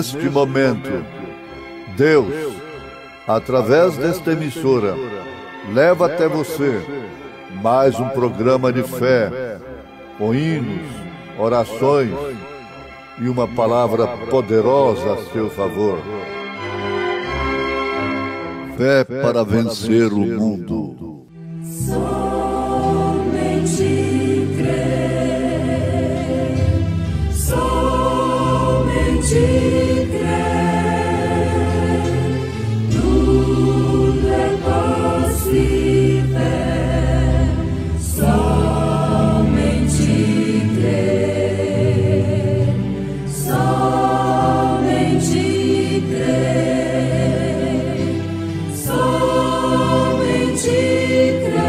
neste momento, Deus, através desta emissora, leva até você mais um programa de fé, com hinos, orações e uma palavra poderosa a seu favor. Fé para vencer o mundo. Somente crer, somente crer, tudo é possível, somente crer, somente crer, somente crer,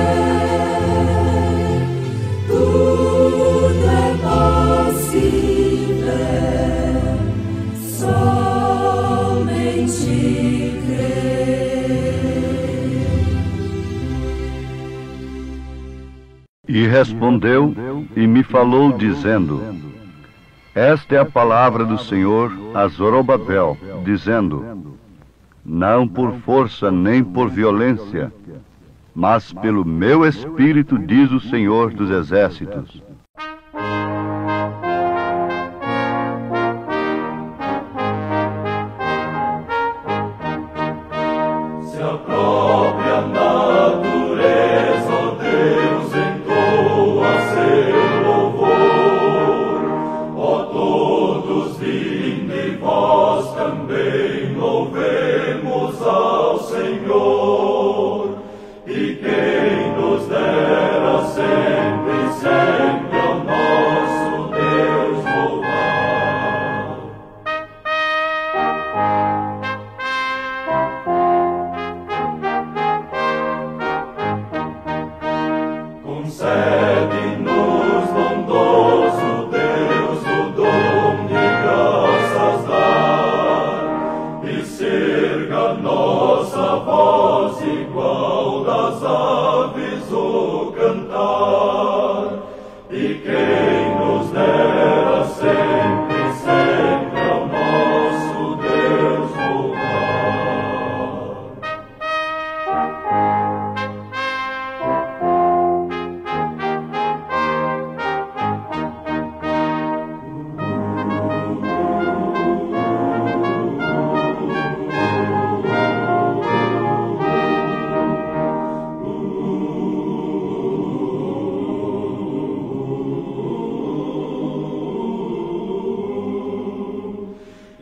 tudo é possível, somente crer. E respondeu e me falou, dizendo: Esta é a palavra do Senhor a Zorobabel, dizendo: Não por força nem por violência, mas pelo meu Espírito, diz o Senhor dos Exércitos. Se a própria natureza, ó Deus, entoa seu louvor, ó todos vinde, vós também louvemos ao Senhor, e quem nos dera sempre, sempre ao nosso Deus louvar. Concede-nos, bondoso Deus, o dom de graças dar, e serga nossa voz igual das aves o cantar, e quem nos dera sempre, sempre ao nosso Deus louvar.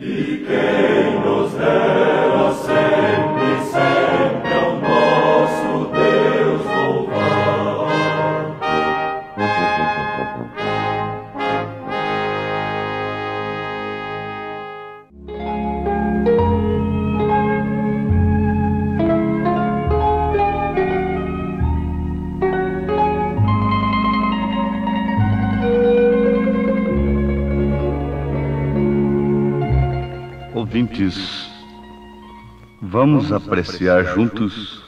E quem nos dera sempre, sempre ao nosso Deus louvar. Ouvintes, vamos apreciar juntos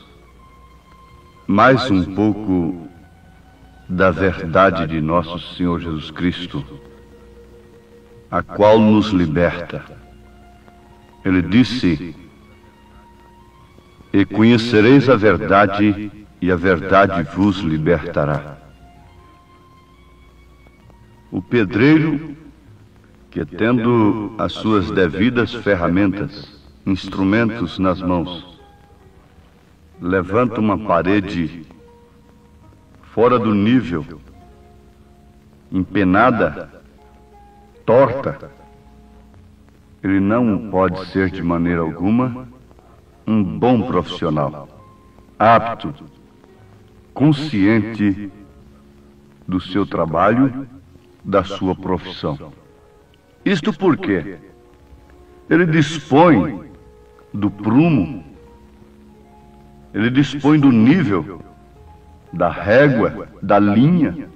mais um pouco da verdade de nosso Senhor Jesus Cristo, a qual nos liberta. Ele disse: E conhecereis a verdade, e a verdade vos libertará. O pedreiro, que tendo as suas devidas ferramentas, instrumentos nas mãos, levanta uma parede fora do nível, empenada, torta, ele não pode ser de maneira alguma um bom profissional, apto, consciente do seu trabalho, da sua profissão. Isto porque ele dispõe do prumo, ele dispõe do nível, da régua, da linha.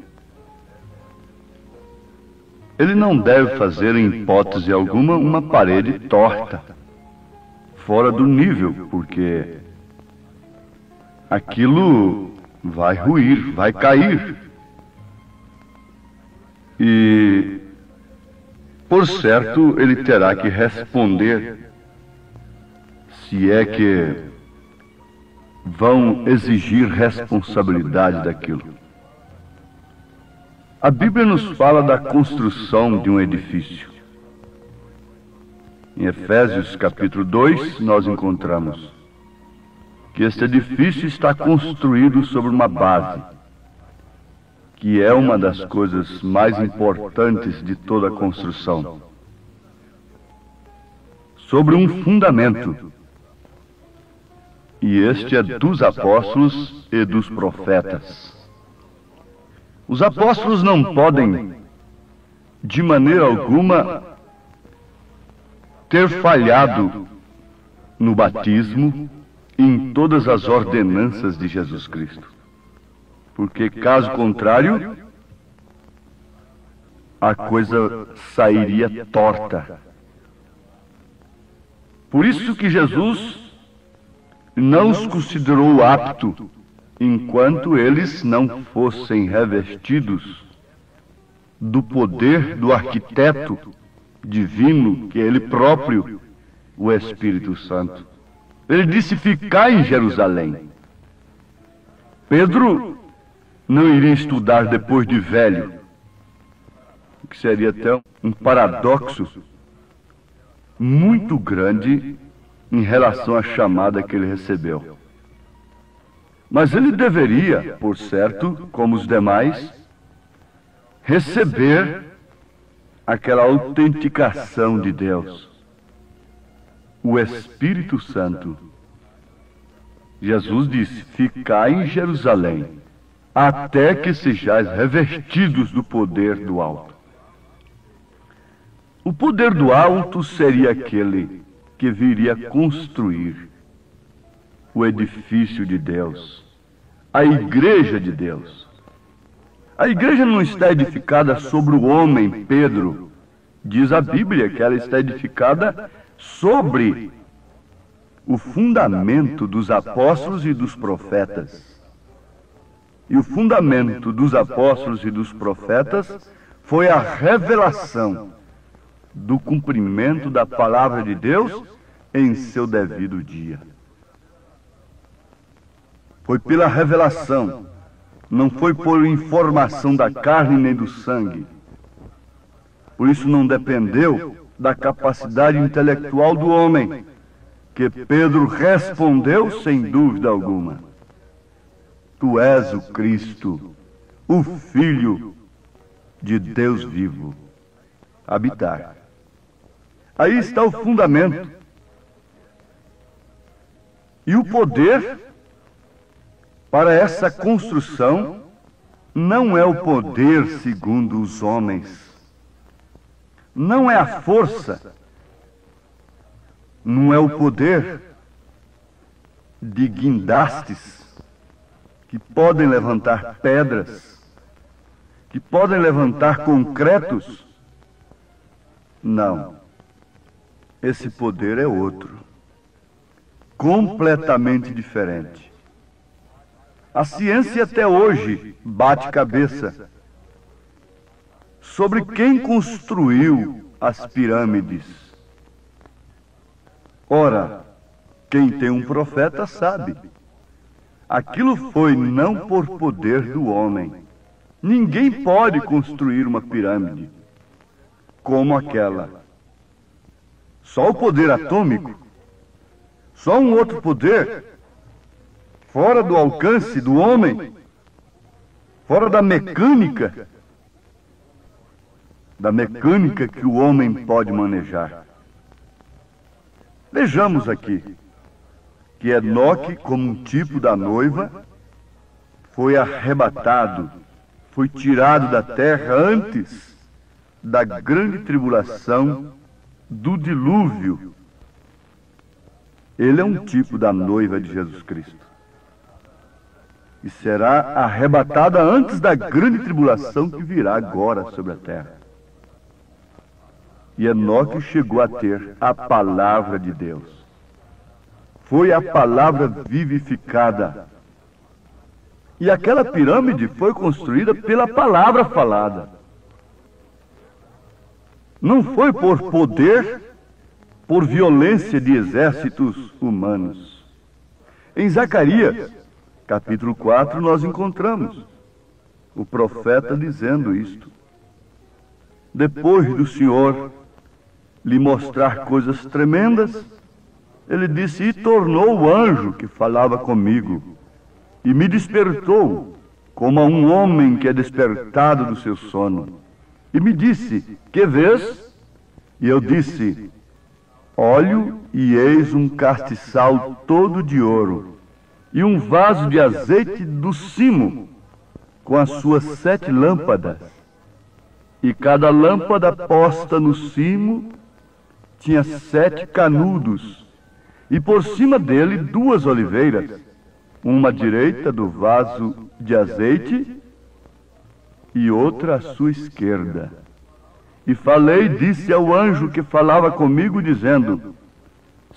Ele não deve fazer, em hipótese alguma, uma parede torta, fora do nível, porque aquilo vai ruir, vai cair. E Por certo, ele terá que responder, se é que vão exigir responsabilidade daquilo. A Bíblia nos fala da construção de um edifício. Em Efésios capítulo 2, nós encontramos que este edifício está construído sobre uma base, que é uma das coisas mais importantes de toda a construção. Sobre um fundamento. E este é dos apóstolos e dos profetas. Os apóstolos não podem, de maneira alguma, ter falhado no batismo e em todas as ordenanças de Jesus Cristo. Porque, caso contrário, a coisa sairia torta. Por isso que Jesus não os considerou apto enquanto eles não fossem revestidos do poder do arquiteto divino, que é ele próprio, o Espírito Santo. Ele disse: ficai em Jerusalém. Pedro não iria estudar depois de velho, o que seria até um paradoxo muito grande em relação à chamada que ele recebeu. Mas ele deveria, por certo, como os demais, receber aquela autenticação de Deus, o Espírito Santo. Jesus disse: ficai em Jerusalém, até que sejais revestidos do poder do alto. O poder do alto seria aquele que viria construir o edifício de Deus, a igreja de Deus. A igreja não está edificada sobre o homem, Pedro. Diz a Bíblia que ela está edificada sobre o fundamento dos apóstolos e dos profetas. E o fundamento dos apóstolos e dos profetas foi a revelação do cumprimento da palavra de Deus em seu devido dia. Foi pela revelação, não foi por informação da carne nem do sangue. Por isso não dependeu da capacidade intelectual do homem, que Pedro respondeu sem dúvida alguma: Tu és o Cristo, o Filho de Deus vivo. Habitar. Aí está o fundamento. E o poder para essa construção não é o poder segundo os homens. Não é a força. Não é o poder de guindastes que podem levantar pedras, que podem levantar concretos. Não. Esse poder é outro, completamente diferente. A ciência até hoje bate cabeça sobre quem construiu as pirâmides. Ora, quem tem um profeta sabe. Aquilo foi não por poder do homem. Ninguém pode construir uma pirâmide como aquela. Só o poder atômico, só um outro poder, fora do alcance do homem, fora da mecânica que o homem pode manejar. Vejamos aqui que Enoque, como um tipo da noiva, foi arrebatado, foi tirado da terra antes da grande tribulação do dilúvio. Ele é um tipo da noiva de Jesus Cristo. E será arrebatada antes da grande tribulação que virá agora sobre a terra. E Enoque chegou a ter a palavra de Deus. Foi a palavra vivificada. E aquela pirâmide foi construída pela palavra falada. não foi por poder, por violência de exércitos humanos. Em Zacarias, capítulo 4, nós encontramos o profeta dizendo isto. Depois do Senhor lhe mostrar coisas tremendas, ele disse: e tornou o anjo que falava comigo, e me despertou, como a um homem que é despertado do seu sono. E me disse: que vês? E eu disse: olho, e eis um castiçal todo de ouro, e um vaso de azeite do cimo, com as suas 7 lâmpadas. E cada lâmpada posta no cimo tinha 7 canudos, e por cima dele 2 oliveiras, uma à direita do vaso de azeite e outra à sua esquerda. E falei e disse ao anjo que falava comigo, dizendo: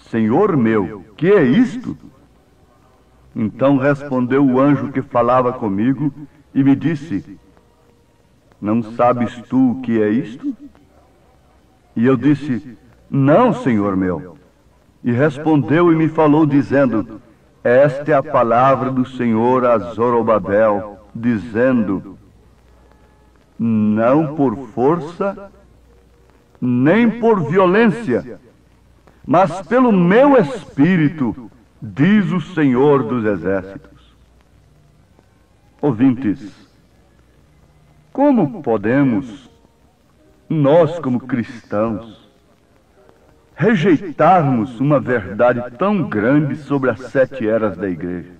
Senhor meu, que é isto? Então respondeu o anjo que falava comigo e me disse: não sabes tu o que é isto? E eu disse: não, Senhor meu. E respondeu e me falou, dizendo: esta é a palavra do Senhor a Zorobabel, dizendo: não por força, nem por violência, mas pelo meu espírito, diz o Senhor dos Exércitos. Ouvintes, como podemos, nós como cristãos, rejeitarmos uma verdade tão grande sobre as 7 eras da igreja?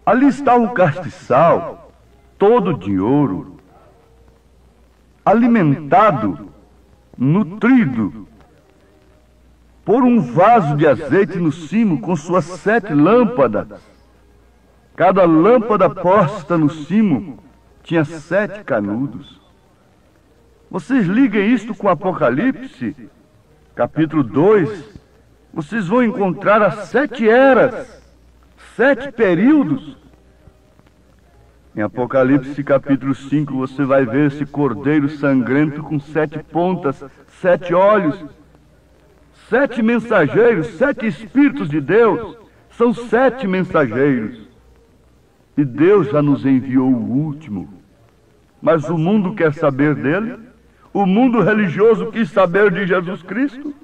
Ali está um castiçal, todo de ouro, alimentado, nutrido, por um vaso de azeite no cimo com suas 7 lâmpadas. Cada lâmpada posta no cimo tinha 7 canudos. Vocês liguem isto com Apocalipse, capítulo 2, vocês vão encontrar as 7 eras, 7 períodos. Em Apocalipse, capítulo 5, você vai ver esse cordeiro sangrento com 7 pontas, 7 olhos, 7 mensageiros, 7 Espíritos de Deus. São 7 mensageiros. E Deus já nos enviou o último. Mas o mundo quer saber dele? O mundo religioso quis saber de Jesus Cristo?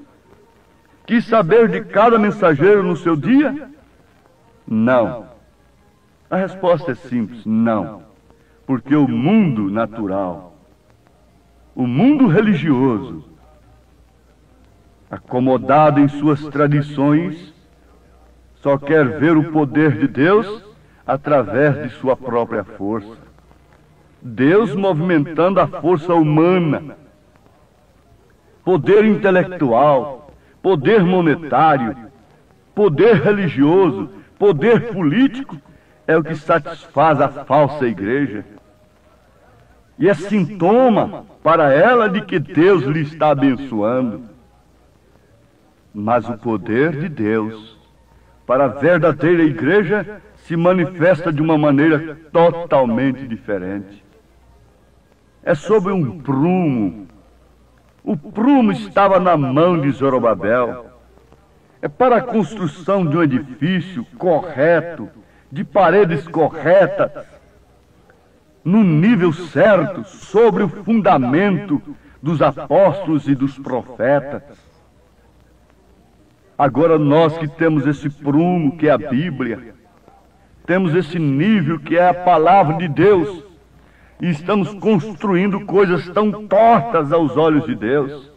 Quis saber de cada mensageiro no seu dia? Não. A resposta é simples: não. Porque o mundo natural, o mundo religioso, acomodado em suas tradições, só quer ver o poder de Deus através de sua própria força. Deus movimentando a força humana, poder intelectual, poder monetário, poder religioso, poder político, é o que satisfaz a falsa igreja. E é sintoma para ela de que Deus lhe está abençoando. Mas o poder de Deus para a verdadeira igreja se manifesta de uma maneira totalmente diferente. É sobre um prumo. O prumo estava na mão de Zorobabel. É para a construção de um edifício correto, de paredes corretas, no nível certo, sobre o fundamento dos apóstolos e dos profetas. Agora nós que temos esse prumo que é a Bíblia, temos esse nível que é a palavra de Deus, e estamos construindo coisas tão tortas aos olhos de Deus.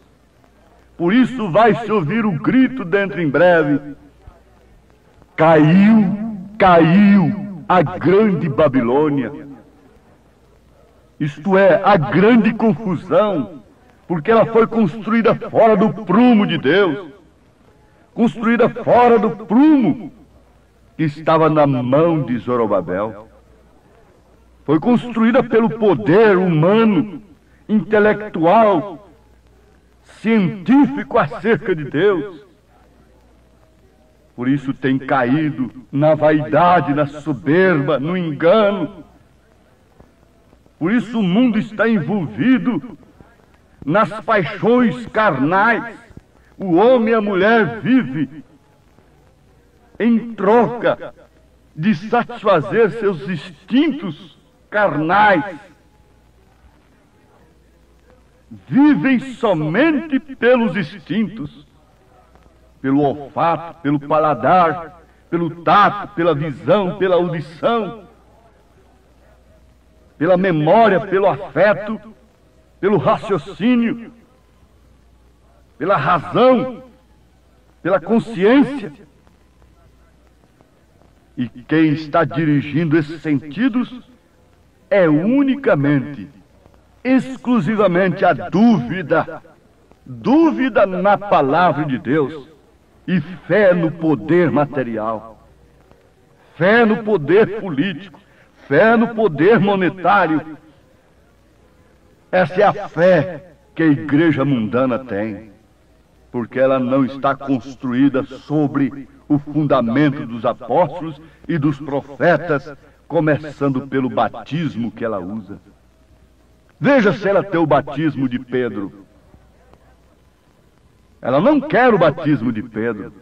Por isso vai se ouvir o grito dentro em breve: caiu a grande Babilônia. Isto é, a grande confusão, porque ela foi construída fora do prumo de Deus, construída fora do prumo que estava na mão de Zorobabel. Foi construída pelo poder humano, intelectual, científico acerca de Deus. Por isso tem caído na vaidade, na soberba, no engano. Por isso o mundo está envolvido nas paixões carnais. O homem e a mulher vivem em troca de satisfazer seus instintos carnais. Vivem somente pelos instintos, pelo olfato, pelo paladar, pelo tato, pela visão, pela audição, pela memória, pelo afeto, pelo raciocínio, pela razão, pela consciência. E quem está dirigindo esses sentidos é unicamente, exclusivamente a dúvida. Dúvida na palavra de Deus e fé no poder material, fé no poder político, fé no poder monetário. Essa é a fé que a igreja mundana tem, porque ela não está construída sobre o fundamento dos apóstolos e dos profetas, começando pelo batismo que ela usa. Veja se ela tem o batismo de Pedro. Ela não quer o batismo de Pedro.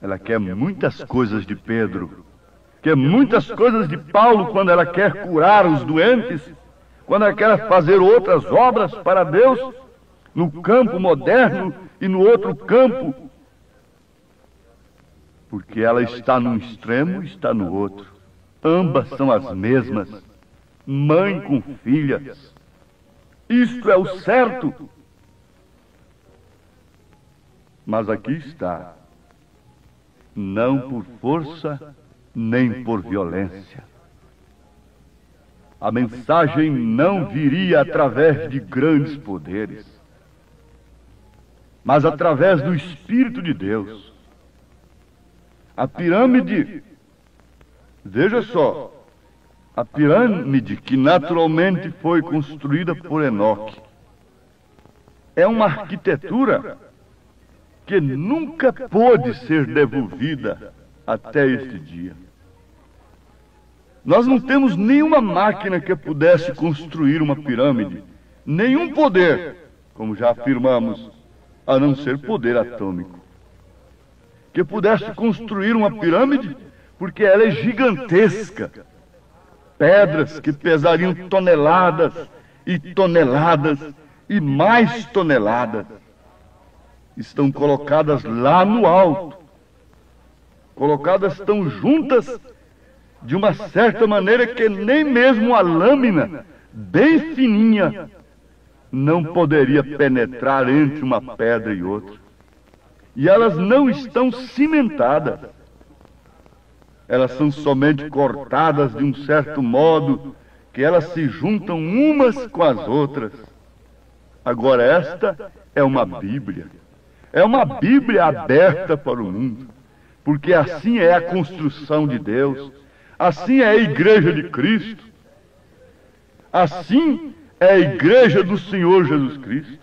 Ela quer muitas coisas de Pedro, quer muitas coisas de Paulo quando ela quer curar os doentes, quando ela quer fazer outras obras para Deus, no campo moderno e no outro campo, porque ela está num extremo e está no outro. Ambas são as mesmas, mãe com filhas. Isto é o certo. Mas aqui está, não por força nem por violência. A mensagem não viria através de grandes poderes, mas através do Espírito de Deus. A pirâmide, veja só, a pirâmide que naturalmente foi construída por Enoque é uma arquitetura que nunca pôde ser devolvida até este dia. Nós não temos nenhuma máquina que pudesse construir uma pirâmide, nenhum poder, como já afirmamos, a não ser poder atômico, que pudesse construir uma pirâmide, porque ela é gigantesca. Pedras que pesariam toneladas e toneladas e mais toneladas estão colocadas lá no alto, colocadas tão juntas de uma certa maneira que nem mesmo a lâmina bem fininha não poderia penetrar entre uma pedra e outra. E elas não estão cimentadas. Elas são somente cortadas de um certo modo que elas se juntam umas com as outras. Agora esta é uma Bíblia. É uma Bíblia aberta para o mundo, porque assim é a construção de Deus, assim é a igreja de Cristo, assim é a igreja do Senhor Jesus Cristo.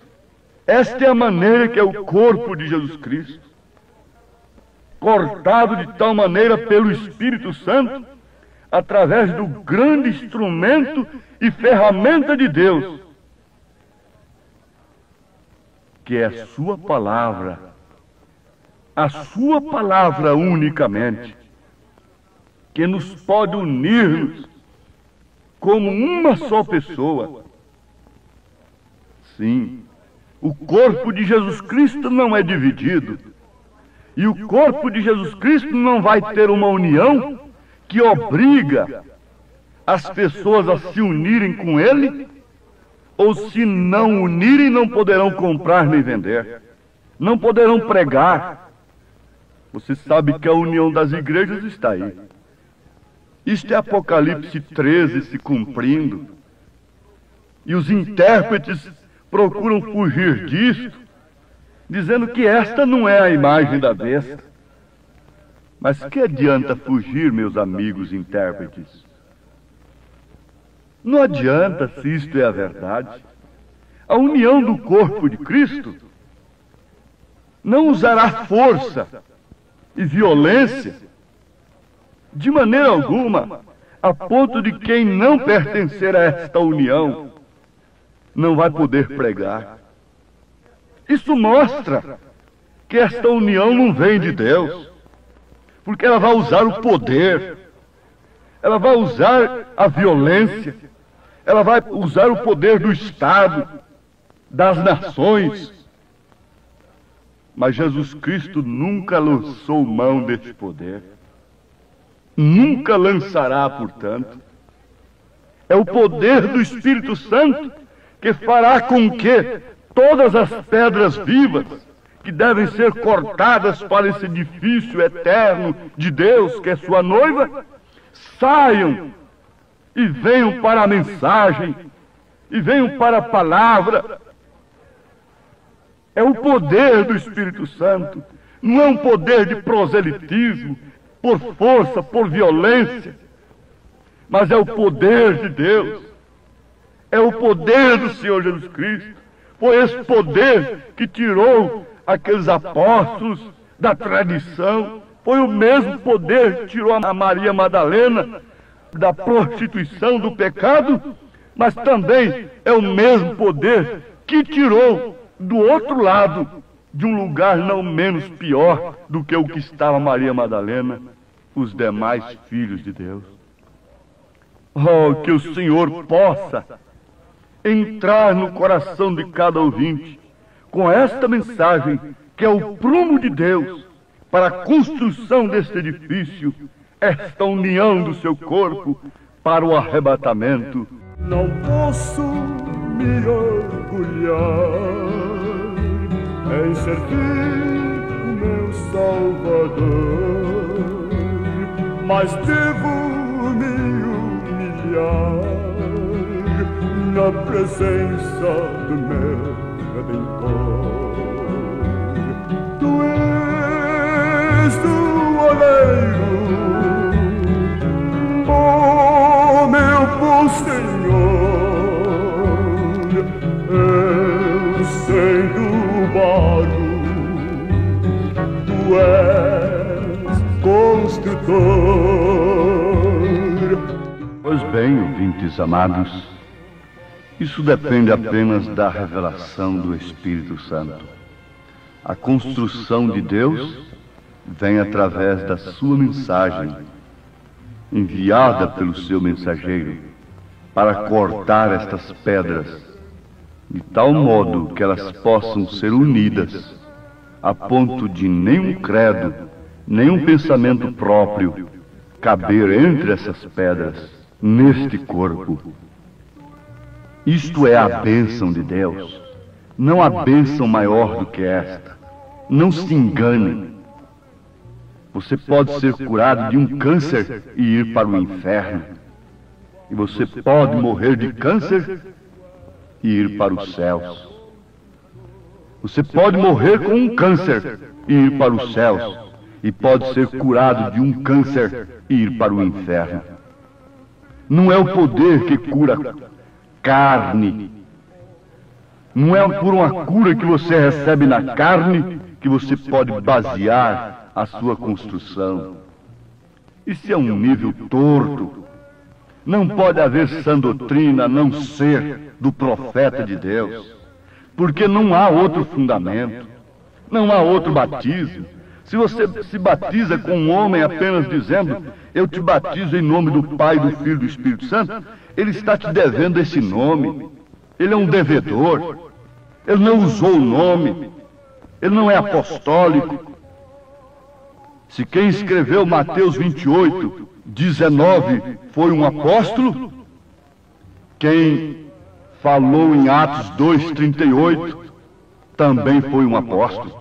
Esta é a maneira que é o corpo de Jesus Cristo, cortado de tal maneira pelo Espírito Santo, através do grande instrumento e ferramenta de Deus, que é a sua palavra, a sua palavra unicamente, que nos pode unir-nos como uma só pessoa. Sim, o corpo de Jesus Cristo não é dividido, e o corpo de Jesus Cristo não vai ter uma união que obriga as pessoas a se unirem com Ele, ou se não unirem, não poderão comprar nem vender, não poderão pregar. Você sabe que a união das igrejas está aí. Isto é Apocalipse 13 se cumprindo. E os intérpretes procuram fugir disto, dizendo que esta não é a imagem da besta. Mas que adianta fugir, meus amigos intérpretes? Não adianta se isto é a verdade. A união do corpo de Cristo não usará força e violência de maneira alguma. a ponto de quem não pertencer a esta união não vai poder pregar. Isso mostra que esta união não vem de Deus, porque ela vai usar o poder, ela vai usar a violência, ela vai usar o poder do Estado, das nações. Mas Jesus Cristo nunca lançou mão desse poder. Nunca lançará, portanto. É o poder do Espírito Santo que fará com que todas as pedras vivas que devem ser cortadas para esse edifício eterno de Deus, que é sua noiva, saiam e venham para a mensagem, e venham para a palavra. É o poder do Espírito Santo, não é um poder de proselitismo, por força, por violência, mas é o poder de Deus, é o poder do Senhor Jesus Cristo. Foi esse poder que tirou aqueles apóstolos da tradição, foi o mesmo poder que tirou a Maria Madalena da prostituição, do pecado, mas também é o mesmo poder que tirou do outro lado, de um lugar não menos pior do que o que estava Maria Madalena, os demais filhos de Deus. Oh, que o Senhor possa entrar no coração de cada ouvinte com esta mensagem, que é o prumo de Deus para a construção deste edifício, esta união do seu corpo para o arrebatamento. Não posso me orgulhar em servir o meu Salvador, mas devo me humilhar na presença do meu Redentor. Tu és o oleiro, oh meu bom Senhor, eu sendo barro, tu és construtor. Pois bem, ouvintes amados, isso depende apenas da revelação do Espírito Santo. A construção de Deus vem através da sua mensagem, enviada pelo seu mensageiro, para cortar estas pedras, de tal modo que elas possam ser unidas, a ponto de nenhum credo, nenhum pensamento próprio caber entre essas pedras, neste corpo. Isto é a bênção de Deus. Não há bênção maior do que esta. Não se engane. Você pode ser curado de um câncer e ir para o inferno. E você pode morrer de câncer e ir para os céus. Você pode morrer com um câncer e ir para os céus. E pode ser curado de um câncer e ir para o inferno. Não é o poder que cura carne. Não é por uma cura que você recebe na carne que você pode basear a sua construção. Isso é um nível torto. Não pode haver sã doutrina a não ser do profeta de Deus, porque não há outro fundamento, não há outro batismo. Se você se batiza com um homem apenas dizendo, eu te batizo em nome do Pai, do Filho e do Espírito Santo, ele está te devendo esse nome. Ele é um devedor. Ele não usou o nome. Ele não é apostólico. Se quem escreveu Mateus 28, 19 foi um apóstolo, quem falou em Atos 2:38 também foi um apóstolo.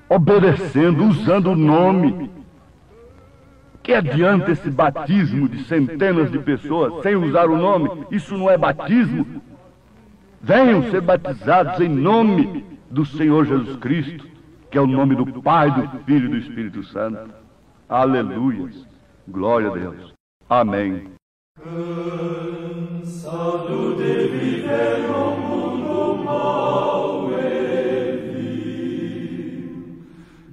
Obedecendo, usando o nome. Que adianta esse batismo de centenas de pessoas sem usar o nome? Isso não é batismo. Venham ser batizados em nome do Senhor Jesus Cristo, que é o nome do Pai, do Filho e do Espírito Santo. Aleluia. Glória a Deus. Amém. Cansado de viver no mundo mau e vil,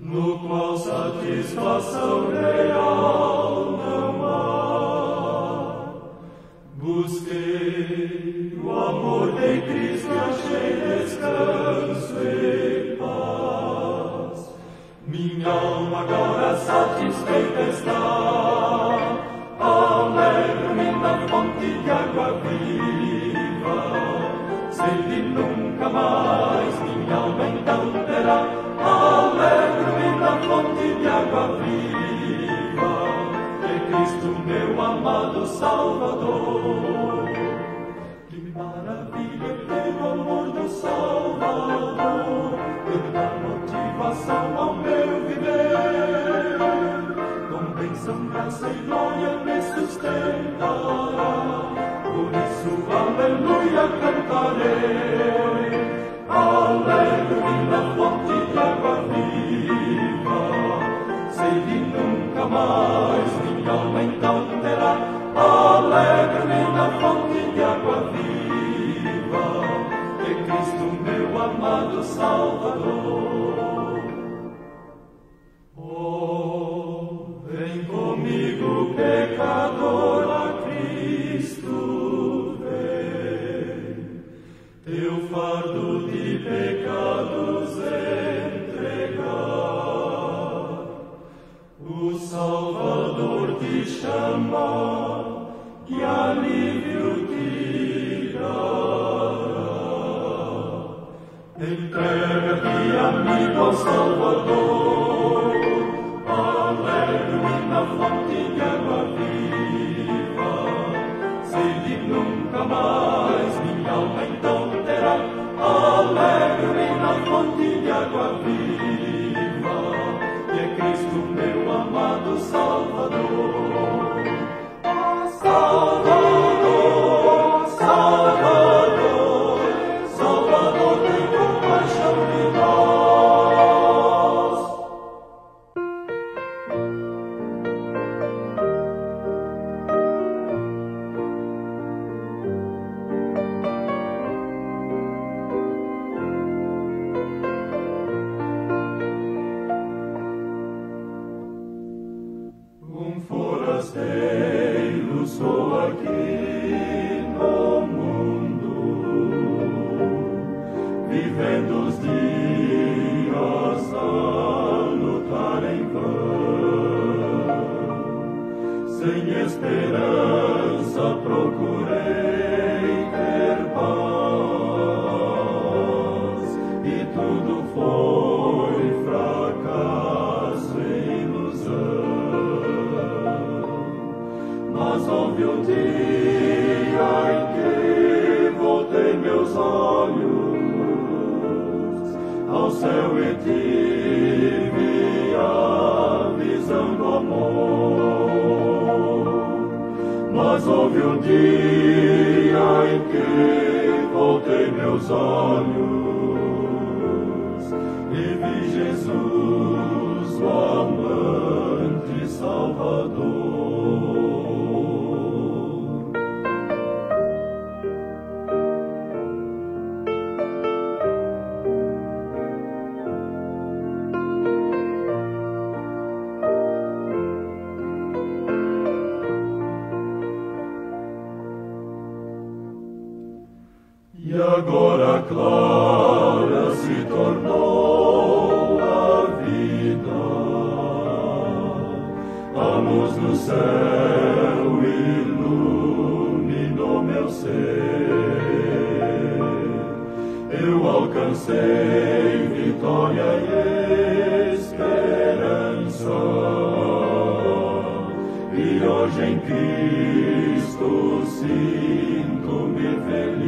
no qual satisfação real não Minha alma agora satisfeita está, alegre na fonte de água viva. Sede nunca mais minha alma então terá, alegre na fonte de água viva. Que Cristo meu amado Salvador. Que maravilha ter o amor do Salvador, ele dá motivação ao meu viver. Com bênção, graça e glória me sustentará, por isso aleluia cantarei. Alegre na fonte de água viva, sede nunca mais minha alma então terá, alegre na fonte de água viva, que Cristo meu amado Salvador. Oh, vem comigo pecador, a Cristo vem, teu fardo de pecados entregar. O Salvador te chama e alívio te dará. Entrega-te, amigo, ao Salvador, alegre na fonte de água viva. Sede nunca mais minha alma então terá, alegre na fonte de água viva, que é Cristo meu amado Salvador. Salvador, Salvador, Salvador, tem compaixão de nós. Um forasteiro sou aqui no mundo, vivendo os dias a lutar em vão. Sem esperança procurei ter paz, e tudo foi fracasso e ilusão. Mas houve um dia em que voltei meus olhos ao céu e tive a visão do amor. Mas houve um dia em que voltei meus olhos e vi Jesus, o amante Salvador. E agora clara se tornou a vida, a luz do céu iluminou meu ser. Eu alcancei vitória e esperança, e hoje em Cristo sinto-me feliz.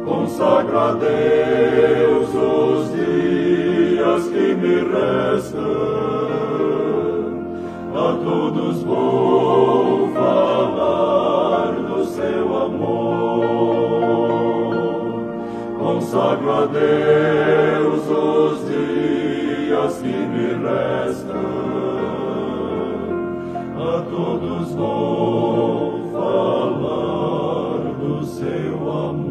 Consagro a Deus os dias que me restam, a todos vou falar do seu amor. Consagro a Deus os dias que me restam, a todos vou falar do seu amor.